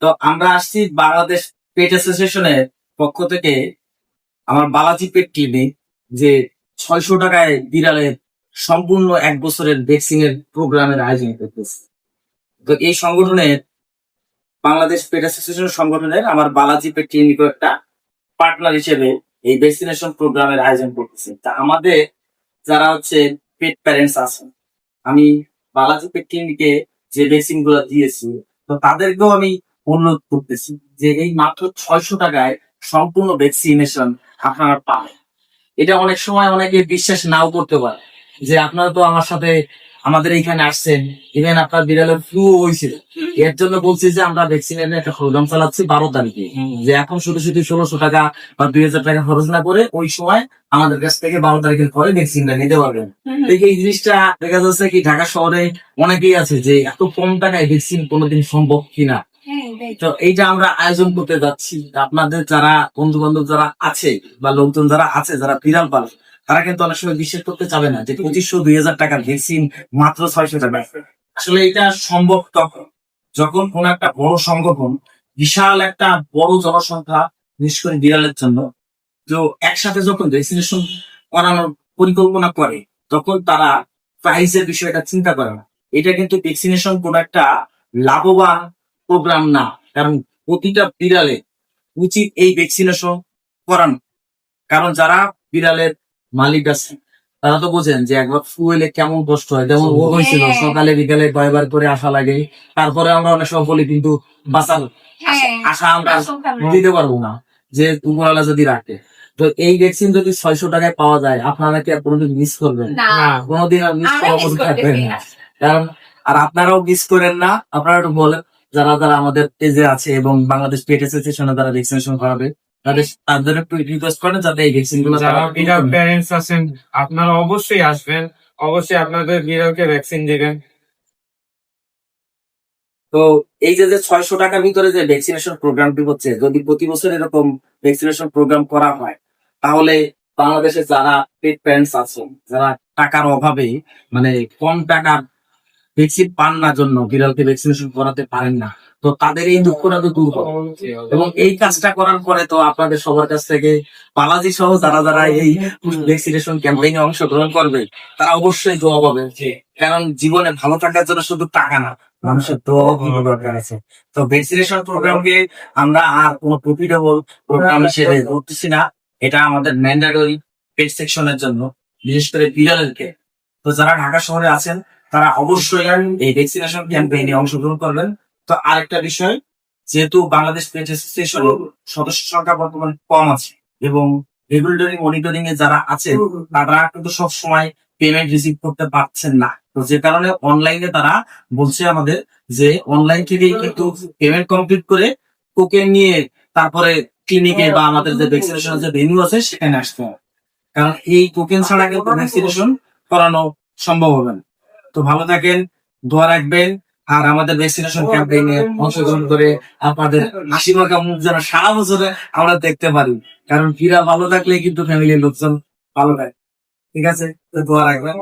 তো আমরা আসছি বাংলাদেশ পেট অ্যাসোসিয়েশনের পক্ষ থেকে আমার বালাজি পেট ক্লিনিক যে 600 টাকায় বিড়ালের সম্পূর্ণ 1 বছরের ভ্যাকসিন এর প্রোগ্রামের আয়োজন করতেছে। তো এই সংগঠনের বাংলাদেশ পেট অ্যাসোসিয়েশন সংগঠনের আমার বালাজি পেট ক্লিনিক একটা পার্টনার হিসেবে এই ভ্যাকসিনেশন প্রোগ্রামের আয়োজন করতেছে। তা আমাদের যারা হচ্ছে পেট প্যারেন্টস আছেন, আমি বালাজি পেট ক্লিনিকে যে ভ্যাকসিন গুলো দিয়েছি, তো তাদেরকেও আমি অনুরোধ করতেছি যে এই মাত্র 600 টাকায় সম্পূর্ণ ভ্যাকসিনেশন আপনারা পাবেন। এটা অনেক সময় অনেকে বিশ্বাস নাও করতে পারে যে আপনারা তো আমার সাথে আমাদের এইখানে আসছেন, ইভেন আপনার বিড়ালের ফ্লু হয়েছিল, এর জন্য বলছি যে আমরা ভ্যাকসিনের একটা প্রোগ্রাম চালাচ্ছি 12 তারিখে, যে এখন শুধু শুধু 1600 টাকা বা 2000 টাকা খরচ না করে ওই সময় আমাদের কাছ থেকে 12 তারিখের পরে ভ্যাকসিনটা নিতে পারবেন। দেখি এই জিনিসটা দেখা যাচ্ছে কি ঢাকা শহরে অনেকেই আছে যে এত কম টাকায় ভ্যাকসিন কোনোদিন সম্ভব কিনা। তো এইটা আমরা আয়োজন করতে যাচ্ছি। আপনাদের যারা বন্ধু বান্ধব যারা আছে বা লোকজন যারা আছে যারা বিড়াল পালে, তারা কিন্তু অনেক সময় বিশ্বাস করতে চাবে না যে 2500-2000 টাকার ভ্যাকসিন মাত্র 600 টাকা। আসলে এটা সম্ভব তখন যখন কোন একটা বড় সংগঠন বিশাল একটা বড় জনসংখ্যা, বিশেষ করে বিড়ালের জন্য, তো একসাথে যখন ভ্যাকসিনেশন করানোর পরিকল্পনা করে, তখন তারা প্রাইসের বিষয়টা চিন্তা করে না। এটা কিন্তু ভ্যাকসিনেশন কোন একটা লাভবান প্রোগ্রাম না, কারণ প্রতিটা বিড়ালে উচিত এই ভ্যাকসিনেশন করানো। কারণ যারা বিড়ালের মালিক আছে তারা তো বোঝেন যে একবার ফ্লু এলে কেমন কষ্ট হয়। যেমন ও হয়েছিল, সকালে বিকালে 2বার করে আসা লাগে। তারপরে আমরা অনেক সময় বলি কিন্তু বাঁচাল আশা আমরা দিতে পারবো না, যে দুপুরবেলা যদি রাখে। তো এই ভ্যাকসিন যদি 600 টাকায় পাওয়া যায়, আপনারা কি আর কোনোদিন মিস করবেন? কোনোদিন আর মিস করার মতো থাকবেন না। কারণ আর আপনারাও মিস করেন না। আপনারা একটু বলেন যারা যারা আমাদের পেজে আছে এবং বাংলাদেশ পেট অ্যাসোসিয়েশনে যারা ভ্যাকসিনেশন করাবে, তাদের একটু রিকোয়েস্ট করেন যাতে এই ভ্যাকসিন গুলো যারা বিড়াল প্যারেন্টস আছেন, আপনারা অবশ্যই আসবেন, অবশ্যই আপনাদের বিড়ালকে ভ্যাকসিন দিবেন। তো এই যে 600 টাকার ভিতরে যে ভ্যাকসিনেশন প্রোগ্রামটি হচ্ছে, যদি প্রতি বছর এরকম ভ্যাকসিনেশন প্রোগ্রাম করা হয়, তাহলে বাংলাদেশে যারা পেট প্যারেন্টস আছেন, যারা টাকার অভাবে মানে কম টাকা ভ্যাকসিন পান না, জন্য বিড়ালকে ভ্যাকসিনেশন করাতে পারেন না, তো তাদের এই দুঃখটা তো দূর হবে। এবং এই কাজটা করার পরে তো আপনাদের সবার কাছ থেকে বালাজি সহ যারা যারা এই ভ্যাকসিনেশন ক্যাম্পেইনে অংশগ্রহণ করবে, তারা অবশ্যই দোয়া পাবে। কারণ জীবনে ভালো থাকার জন্য শুধু টাকা না, মানুষের দোয়া ভালো দরকার আছে। তো ভ্যাকসিনেশন প্রোগ্রামকে আমরা আর কোনো প্রফিটেবল প্রোগ্রাম হিসেবে ধরতেছি না। এটা আমাদের ম্যান্ডেটরি পেট সেকশনের জন্য, বিশেষ করে বিড়ালকে। তো যারা ঢাকা শহরে আছেন তারা অবশ্যই এই ভ্যাকসিনেশন ক্যাম্পেইনে অংশগ্রহণ করবেন। তো আরেকটা বিষয়, যেহেতু বাংলাদেশ পেট অ্যাসোসিয়েশন সদস্য সংখ্যা বর্তমানে কম আছে এবং রেগুলেটরি মনিটরিং এ যারা আছে তারা কিন্তু সব সময় পেমেন্ট রিসিভ করতে পারছেন না। তো যে কারণে অনলাইনে তারা বলছে আমাদের যে অনলাইন থেকেই কিন্তু পেমেন্ট কমপ্লিট করে টোকেন নিয়ে তারপরে ক্লিনিকে বা আমাদের যে ভ্যাকসিনেশন যে ভেন্যু আছে সেখানে আসতে হবে। কারণ এই টোকেন ছাড়া কিন্তু ভ্যাকসিনেশন করানো সম্ভব হবে না। তো ভালো থাকেন, দোয়া রাখবেন, আর আমাদের ভ্যাকসিনেশন ক্যাম্পেইনে অংশগ্রহণ করে আপনাদের হাসি মাখা মুখ যেন সারা বছরে আমরা দেখতে পারি। কারণ বিড়াল ভালো থাকলে কিন্তু ফ্যামিলির লোকজন ভালো থাকে। ঠিক আছে, তো দোয়া রাখবেন।